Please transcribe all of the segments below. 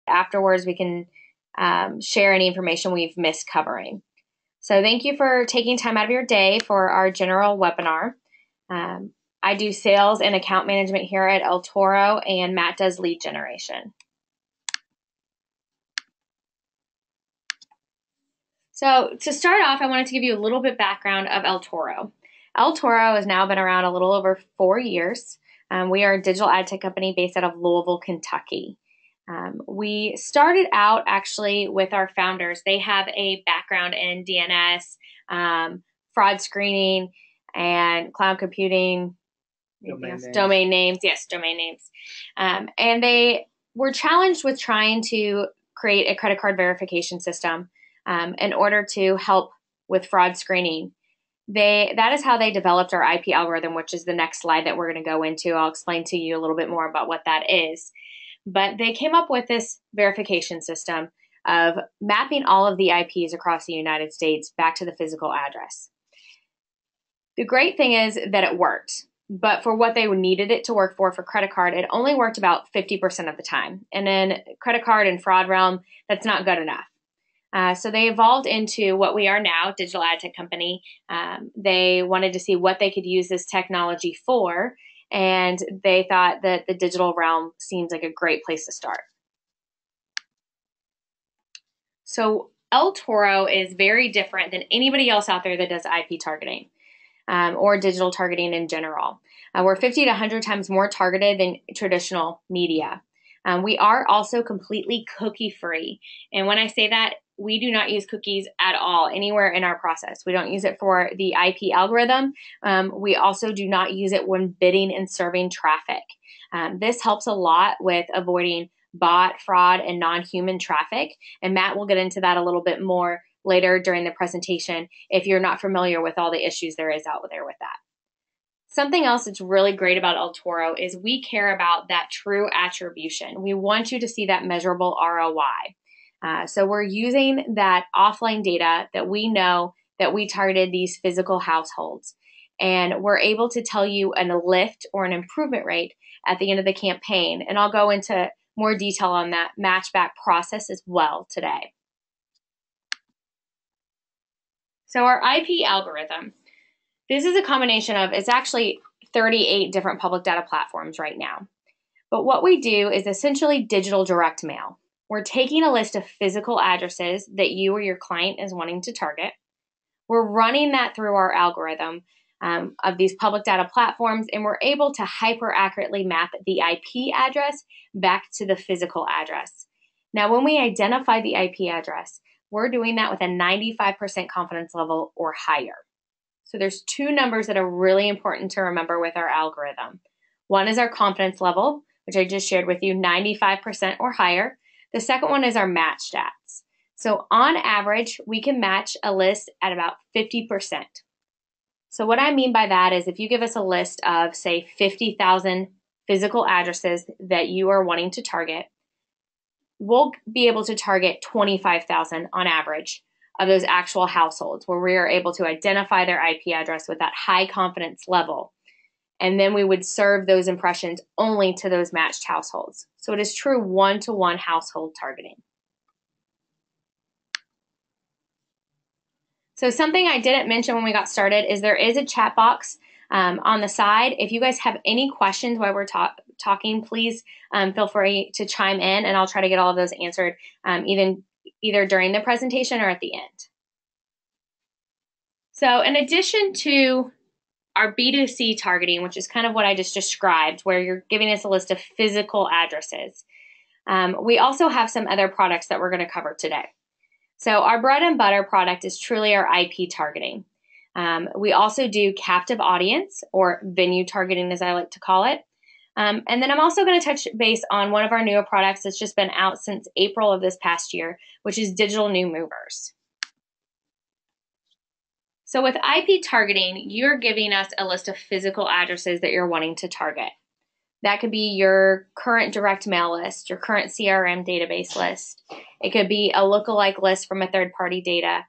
Afterwards, we can share any information we've missed covering. So thank you for taking time out of your day for our general webinar. I do sales and account management here at El Toro, and Matt does lead generation. So to start off, I wanted to give you a little bit background of El Toro. El Toro has now been around a little over 4 years. We are a digital ad tech company based out of Louisville, Kentucky. We started out actually with our founders. They have a background in DNS, fraud screening, and cloud computing, domain names. Yes, domain names. And they were challenged with trying to create a credit card verification system in order to help with fraud screening. That is how they developed our IP algorithm, which is the next slide that we're going to go into. I'll explain to you a little bit more about what that is. But they came up with this verification system of mapping all of the IPs across the United States back to the physical address. The great thing is that it worked, but for what they needed it to work for credit card, it only worked about 50% of the time. And in credit card and fraud realm, that's not good enough. So they evolved into what we are now, digital ad tech company. They wanted to see what they could use this technology for, and they thought that the digital realm seems like a great place to start. So El Toro is very different than anybody else out there that does IP targeting or digital targeting in general. We're 50 to 100 times more targeted than traditional media. We are also completely cookie-free. And when I say that, we do not use cookies at all anywhere in our process. We don't use it for the IP algorithm. We also do not use it when bidding and serving traffic. This helps a lot with avoiding bot, fraud, and non-human traffic. And Matt will get into that a little bit more later during the presentation if you're not familiar with all the issues there is out there with that. Something else that's really great about El Toro is we care about that true attribution. We want you to see that measurable ROI. So we're using that offline data that we know that we targeted these physical households. And we're able to tell you a lift or an improvement rate at the end of the campaign. And I'll go into more detail on that matchback process as well today. So our IP algorithm, this is a combination of, it's actually 38 different public data platforms right now. But what we do is essentially digital direct mail. We're taking a list of physical addresses that you or your client is wanting to target. We're running that through our algorithm of these public data platforms, and we're able to hyper accurately map the IP address back to the physical address. Now, when we identify the IP address, we're doing that with a 95% confidence level or higher. So there's two numbers that are really important to remember with our algorithm. One is our confidence level, which I just shared with you, 95% or higher. The second one is our match stats. So on average, we can match a list at about 50%. So what I mean by that is if you give us a list of, say, 50,000 physical addresses that you are wanting to target, we'll be able to target 25,000 on average of those actual households where we are able to identify their IP address with that high confidence level. And then we would serve those impressions only to those matched households. So it is true one-to-one household targeting. So something I didn't mention when we got started is there is a chat box on the side. If you guys have any questions while we're talking, please feel free to chime in, and I'll try to get all of those answered either during the presentation or at the end. So in addition to our B2C targeting, which is kind of what I just described, where you're giving us a list of physical addresses, we also have some other products that we're going to cover today. So our bread and butter product is truly our IP targeting. We also do captive audience, or venue targeting as I like to call it. And then I'm also going to touch base on one of our newer products that's just been out since April of this past year, which is digital new movers. So with IP targeting, you're giving us a list of physical addresses that you're wanting to target. That could be your current direct mail list, your current CRM database list. It could be a lookalike list from a third-party data.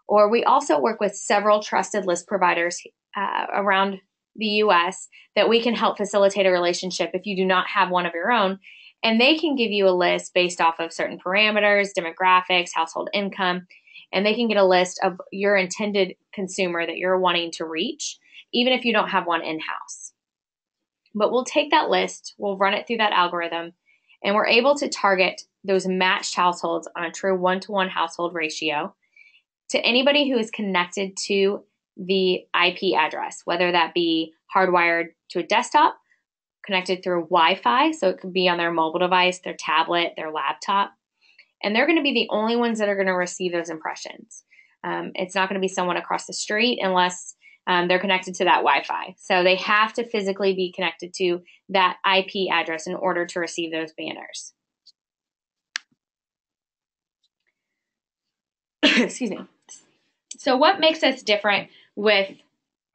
Or we also work with several trusted list providers around the US that we can help facilitate a relationship if you do not have one of your own, And they can give you a list based off of certain parameters, demographics, household income, and they can get a list of your intended consumer that you're wanting to reach, even if you don't have one in-house. But we'll take that list, we'll run it through that algorithm, and we're able to target those matched households on a true one-to-one household ratio to anybody who is connected to the IP address, whether that be hardwired to a desktop, connected through Wi-Fi, so it could be on their mobile device, their tablet, their laptop, and they're going to be the only ones that are going to receive those impressions. It's not going to be someone across the street unless they're connected to that Wi-Fi. So they have to physically be connected to that IP address in order to receive those banners. Excuse me. So what makes us different with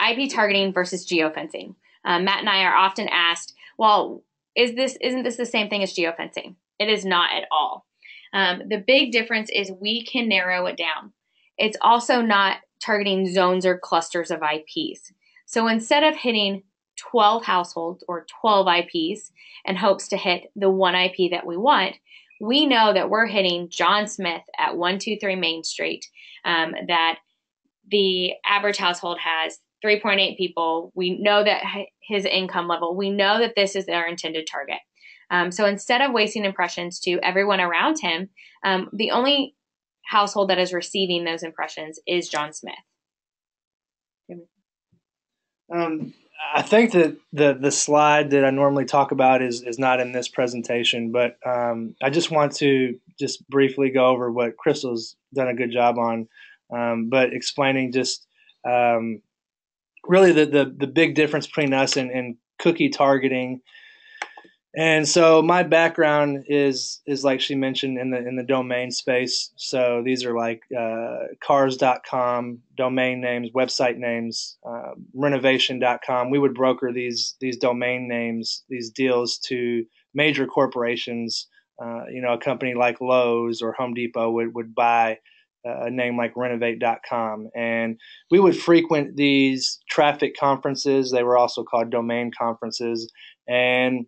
IP targeting versus geofencing? Matt and I are often asked, well, isn't this the same thing as geofencing? It is not at all. The big difference is we can narrow it down. It's also not targeting zones or clusters of IPs. So instead of hitting 12 households or 12 IPs and hopes to hit the one IP that we want, we know that we're hitting John Smith at 123 Main Street, that the average household has 3.8 people. We know that his income level, we know that this is our intended target. So instead of wasting impressions to everyone around him, the only household that is receiving those impressions is John Smith. I think that the slide that I normally talk about is not in this presentation, but I just want to just briefly go over what Crystal's done a good job on, but explaining just really the big difference between us and cookie targeting. And so my background is like she mentioned in the domain space. So these are like cars.com, domain names, website names, renovation.com. We would broker these domain names, these deals to major corporations. A company like Lowe's or Home Depot would buy a name like renovate.com. And we would frequent these traffic conferences. They were also called domain conferences. And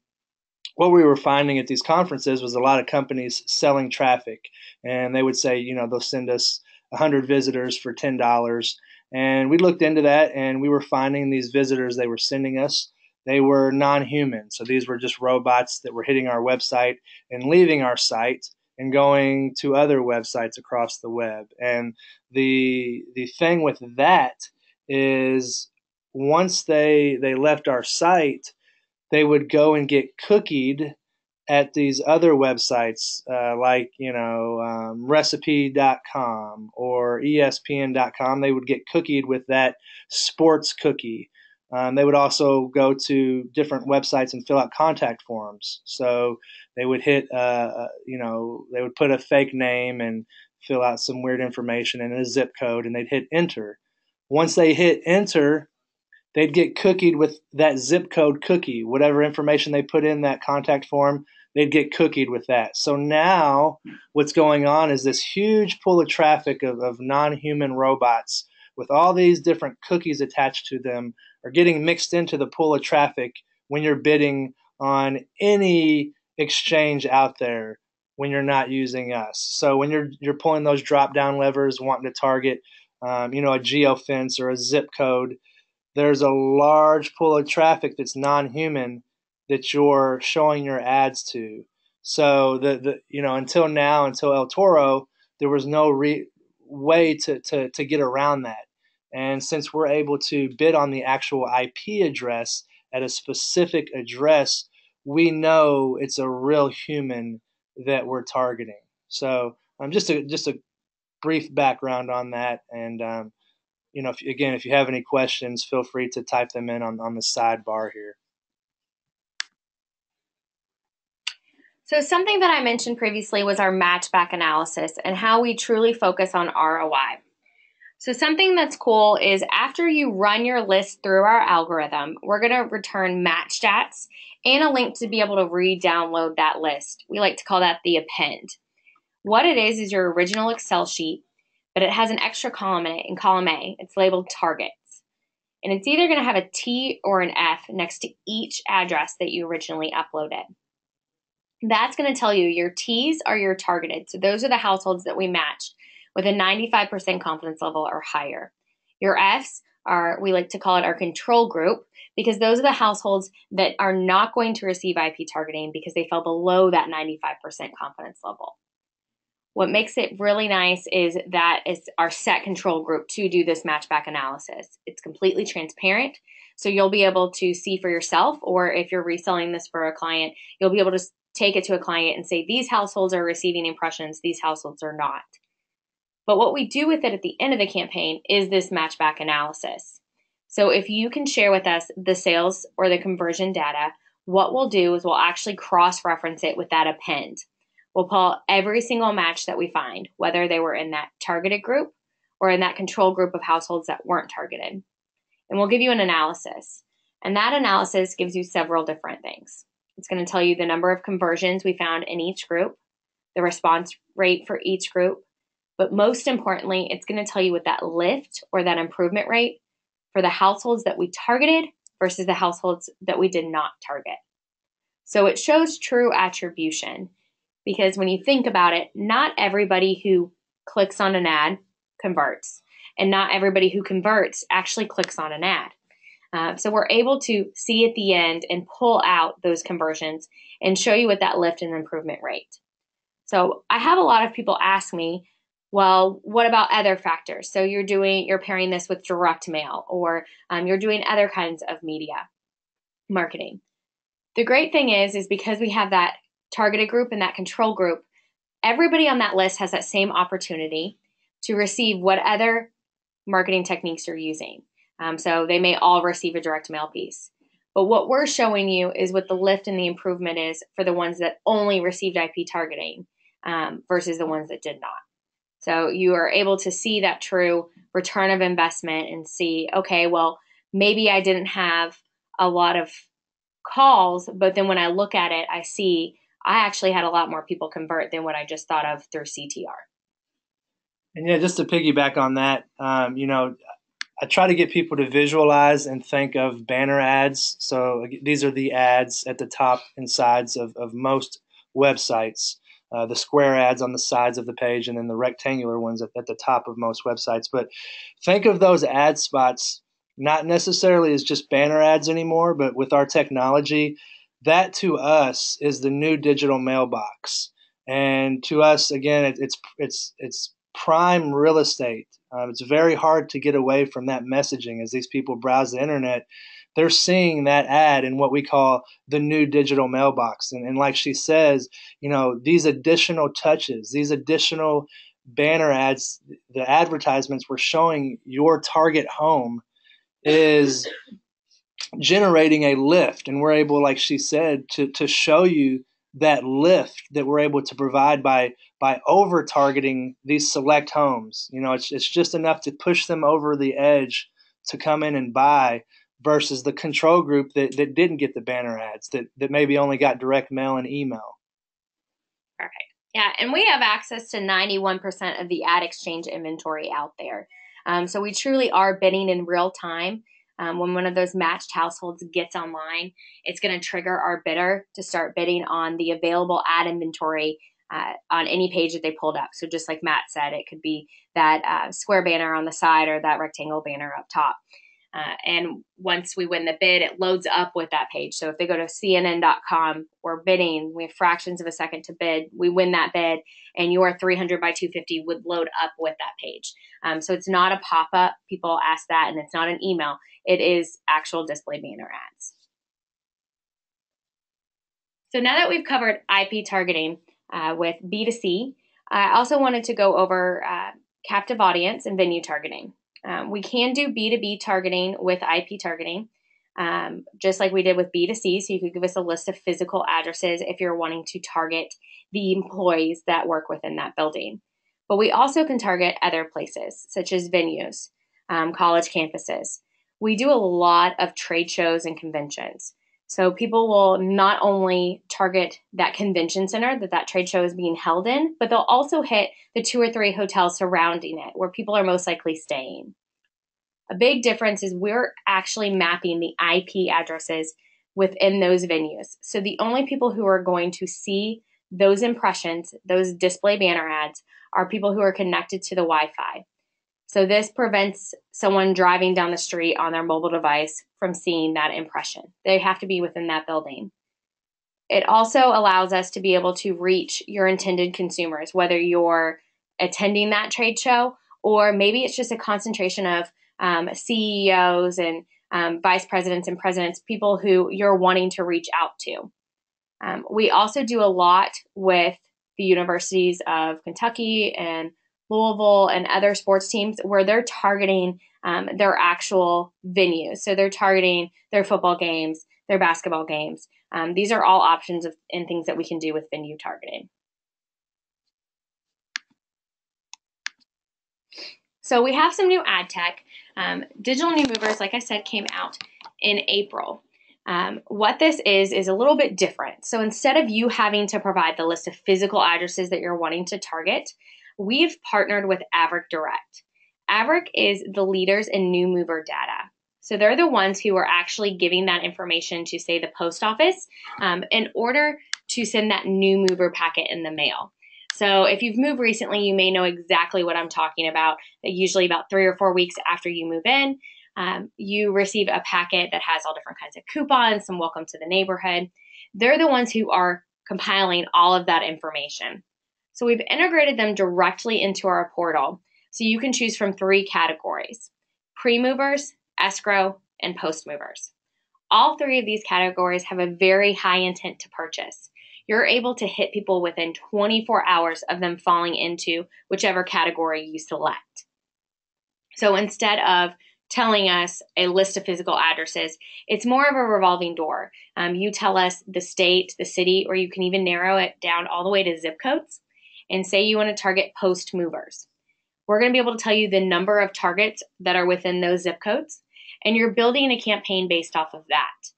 what we were finding at these conferences was a lot of companies selling traffic, and they would say, they'll send us 100 visitors for $10. And we looked into that, and we were finding these visitors they were sending us, they were non-human. So these were just robots that were hitting our website and leaving our site and going to other websites across the web. And the thing with that is once they left our site, they would go and get cookied at these other websites like, recipe.com or ESPN.com. They would get cookied with that sports cookie. They would also go to different websites and fill out contact forms. So they would hit, they would put a fake name and fill out some weird information and a zip code, and they'd hit enter. Once they hit enter, they'd get cookied with that zip code cookie. Whatever information they put in that contact form, they'd get cookied with that. So now what's going on is this huge pool of traffic of non-human robots with all these different cookies attached to them are getting mixed into the pool of traffic when you're bidding on any exchange out there when you're not using us. So when you're pulling those drop-down levers, wanting to target a geofence or a zip code, there's a large pool of traffic that's non-human that you're showing your ads to. So until now, until El Toro, there was no way to get around that. And since we're able to bid on the actual IP address at a specific address, we know it's a real human that we're targeting. So just a brief background on that. And if you have any questions, feel free to type them in on the sidebar here. So something that I mentioned previously was our matchback analysis and how we truly focus on ROI. So something that's cool is after you run your list through our algorithm, we're going to return match stats and a link to be able to re-download that list. We like to call that the append. What it is your original Excel sheet, but it has an extra column in it. In column A, it's labeled targets. And it's either going to have a T or an F next to each address that you originally uploaded. That's going to tell you your T's are your targeted. So those are the households that we matched with a 95% confidence level or higher. Your F's are, we like to call it our control group, because those are the households that are not going to receive IP targeting because they fell below that 95% confidence level. What makes it really nice is that it's our set control group to do this matchback analysis. It's completely transparent, so you'll be able to see for yourself, or if you're reselling this for a client, you'll be able to take it to a client and say, these households are receiving impressions, these households are not. But what we do with it at the end of the campaign is this matchback analysis. So if you can share with us the sales or the conversion data, what we'll do is we'll actually cross-reference it with that append. We'll pull every single match that we find, whether they were in that targeted group or in that control group of households that weren't targeted. And we'll give you an analysis. And that analysis gives you several different things. It's going to tell you the number of conversions we found in each group, the response rate for each group, but most importantly, it's going to tell you what that lift or that improvement rate for the households that we targeted versus the households that we did not target. So it shows true attribution, because when you think about it, not everybody who clicks on an ad converts, and not everybody who converts actually clicks on an ad. So we're able to see at the end and pull out those conversions and show you what that lift and improvement rate. So I have a lot of people ask me, well, what about other factors? So you're pairing this with direct mail, or you're doing other kinds of media marketing. The great thing is because we have that targeted group and that control group, everybody on that list has that same opportunity to receive what other marketing techniques you're using. So they may all receive a direct mail piece. But what we're showing you is what the lift and the improvement is for the ones that only received IP targeting versus the ones that did not. So you are able to see that true return of investment and see, okay, well, maybe I didn't have a lot of calls, but then when I look at it, I see I actually had a lot more people convert than what I just thought of through CTR. And yeah, just to piggyback on that, I try to get people to visualize and think of banner ads. So these are the ads at the top and sides of most websites, the square ads on the sides of the page, and then the rectangular ones at the top of most websites. But think of those ad spots not necessarily as just banner ads anymore, but with our technology, that to us is the new digital mailbox. And to us, again, it's prime real estate. It's very hard to get away from that messaging as these people browse the internet. They're seeing that ad in what we call the new digital mailbox. And like she says, these additional touches, these additional banner ads, the advertisements we're showing your target home is generating a lift. And we're able, like she said, to show you that lift that we're able to provide by over targeting these select homes. It's just enough to push them over the edge to come in and buy, versus the control group that didn't get the banner ads, that maybe only got direct mail and email. Perfect. Yeah, and we have access to 91% of the ad exchange inventory out there. So we truly are bidding in real time. When one of those matched households gets online, it's going to trigger our bidder to start bidding on the available ad inventory on any page that they pulled up. So just like Matt said, it could be that square banner on the side or that rectangle banner up top. And once we win the bid, it loads up with that page. So if they go to CNN.com, we're bidding, we have fractions of a second to bid, we win that bid, and your 300 by 250 would load up with that page. So it's not a pop-up. People ask that, and it's not an email. It is actual display banner ads. So now that we've covered IP targeting with B2C, I also wanted to go over captive audience and venue targeting. We can do B2B targeting with IP targeting, just like we did with B2C. So you could give us a list of physical addresses if you're wanting to target the employees that work within that building. But we also can target other places, such as venues, college campuses. We do a lot of trade shows and conventions. So people will not only target that convention center that trade show is being held in, but they'll also hit the 2 or 3 hotels surrounding it where people are most likely staying. A big difference is we're actually mapping the IP addresses within those venues. So the only people who are going to see those impressions, those display banner ads, are people who are connected to the Wi-Fi. So this prevents someone driving down the street on their mobile device from seeing that impression. They have to be within that building. It also allows us to be able to reach your intended consumers, whether you're attending that trade show or maybe it's just a concentration of CEOs and vice presidents and presidents, people who you're wanting to reach out to. We also do a lot with the universities of Kentucky and Louisville and other sports teams where they're targeting their actual venues. So they're targeting their football games, their basketball games. These are all options and things that we can do with venue targeting. So we have some new ad tech. Digital New Movers, like I said, came out in April. What this is a little bit different. So instead of you having to provide the list of physical addresses that you're wanting to target, we've partnered with Averick Direct. Averick is the leaders in new mover data. So they're the ones who are actually giving that information to, say, the post office in order to send that new mover packet in the mail. So if you've moved recently, you may know exactly what I'm talking about. Usually about 3 or 4 weeks after you move in, you receive a packet that has all different kinds of coupons, some welcome to the neighborhood. They're the ones who are compiling all of that information. So we've integrated them directly into our portal. So you can choose from 3 categories: pre-movers, escrow, and post-movers. All 3 of these categories have a very high intent to purchase. You're able to hit people within 24 hours of them falling into whichever category you select. So instead of telling us a list of physical addresses, it's more of a revolving door. You tell us the state, the city, or you can even narrow it down all the way to zip codes and say you want to target post movers. We're going to be able to tell you the number of targets that are within those zip codes, and you're building a campaign based off of that.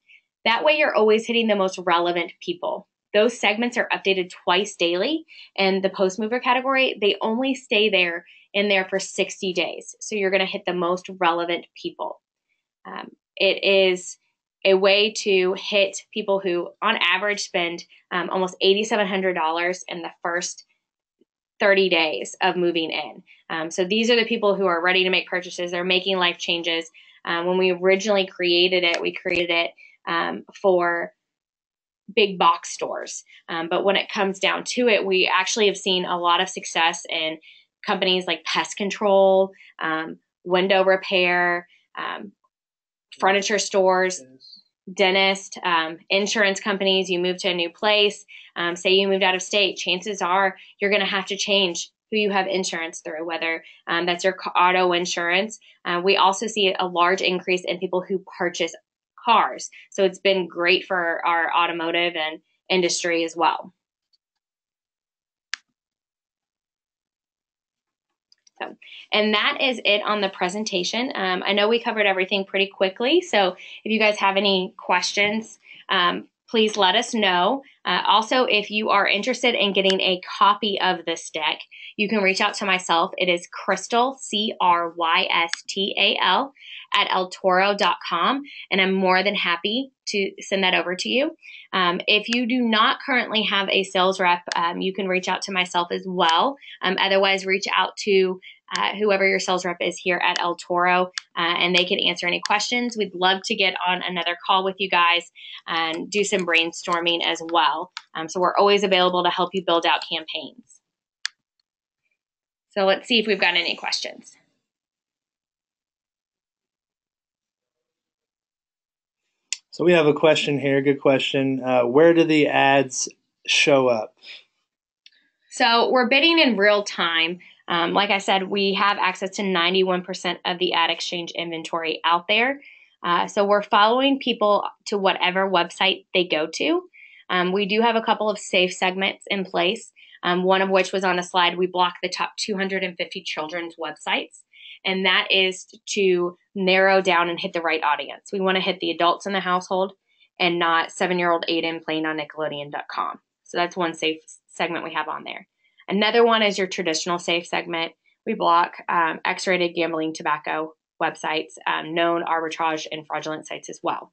That way you're always hitting the most relevant people. Those segments are updated twice daily, and the post mover category, they only stay in there for 60 days. So you're going to hit the most relevant people. It is a way to hit people who, on average, spend almost $8,700 in the first 30 days of moving in. So these are the people who are ready to make purchases. They're making life changes. When we originally created it, we created it for big box stores. But when it comes down to it, we actually have seen a lot of success in companies like pest control, window repair, furniture stores, dentist, insurance companies. You move to a new place, say you moved out of state, chances are you're going to have to change who you have insurance through, whether that's your auto insurance. We also see a large increase in people who purchase cars. So it's been great for our automotive and industry as well. So, and that is it on the presentation. I know we covered everything pretty quickly, so if you guys have any questions, please let us know. Also, if you are interested in getting a copy of this deck, you can reach out to myself. It is Crystal, Crystal, at eltoro.com, and I'm more than happy to send that over to you. If you do not currently have a sales rep, you can reach out to myself as well. Otherwise, reach out to whoever your sales rep is here at El Toro, and they can answer any questions. We'd love to get on another call with you guys and do some brainstorming as well. So we're always available to help you build out campaigns. So let's see if we've got any questions. So we have a question here, good question. Where do the ads show up? So we're bidding in real time. Like I said, we have access to 91% of the ad exchange inventory out there. So we're following people to whatever website they go to. We do have a couple of safe segments in place, one of which was on a slide. We block the top 250 children's websites, and that is to narrow down and hit the right audience. We want to hit the adults in the household and not 7-year-old Aiden playing on Nickelodeon.com. So that's one safe segment we have on there. Another one is your traditional safe segment. We block X-rated gambling, tobacco websites, known arbitrage and fraudulent sites as well.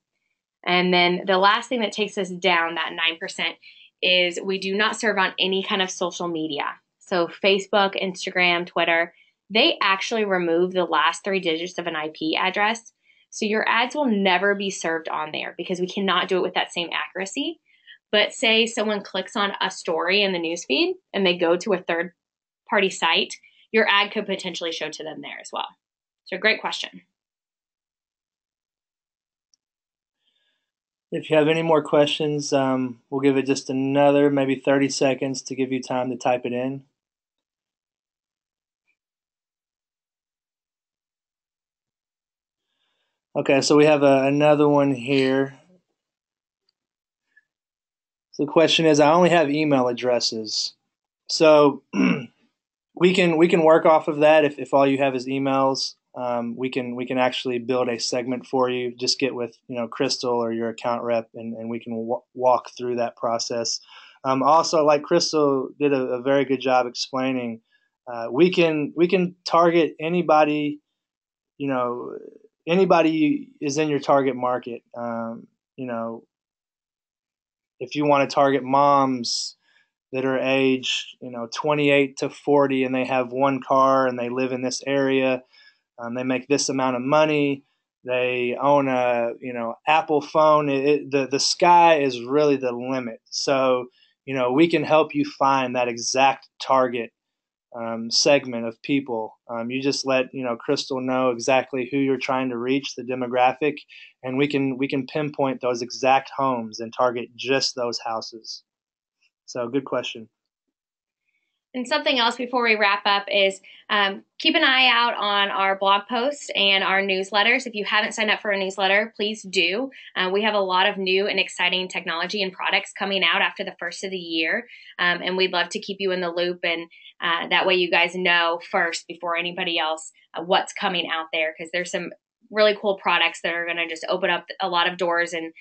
And then the last thing that takes us down, that 9%, is we do not serve on any kind of social media. So Facebook, Instagram, Twitter, they actually remove the last 3 digits of an IP address. So your ads will never be served on there because we cannot do it with that same accuracy. But say someone clicks on a story in the newsfeed and they go to a third-party site, your ad could potentially show to them there as well. So great question. If you have any more questions, we'll give it just another maybe 30 seconds to give you time to type it in. Okay, so we have another one here. So the question is, I only have email addresses. So we can work off of that if all you have is emails. We can actually build a segment for you. Just get with Crystal or your account rep, and we can walk through that process. Also, like Crystal did a very good job explaining, we can target anybody. Anybody is in your target market. If you want to target moms that are aged 28 to 40 and they have one car and they live in this area, they make this amount of money, they own a Apple phone, the sky is really the limit. So we can help you find that exact target segment of people. You just let Crystal know exactly who you're trying to reach, the demographic, and we can pinpoint those exact homes and target just those houses. So good question. And something else before we wrap up is keep an eye out on our blog posts and our newsletters. If you haven't signed up for a newsletter, please do. We have a lot of new and exciting technology and products coming out after the first of the year, and we'd love to keep you in the loop, and that way you guys know first before anybody else what's coming out there, because there's some really cool products that are going to just open up a lot of doors and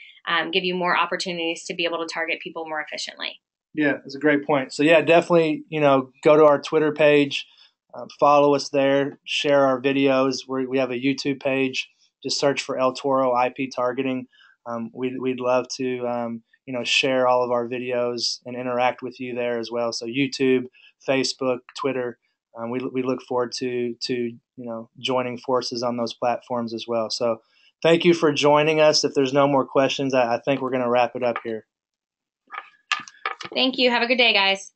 give you more opportunities to be able to target people more efficiently. Yeah, that's a great point. So yeah, definitely, go to our Twitter page, follow us there, share our videos. We have a YouTube page. Just search for El Toro IP targeting. We'd love to, share all of our videos and interact with you there as well. So YouTube, Facebook, Twitter. We look forward to joining forces on those platforms as well. So thank you for joining us. If there's no more questions, I think we're going to wrap it up here. Thank you. Have a good day, guys.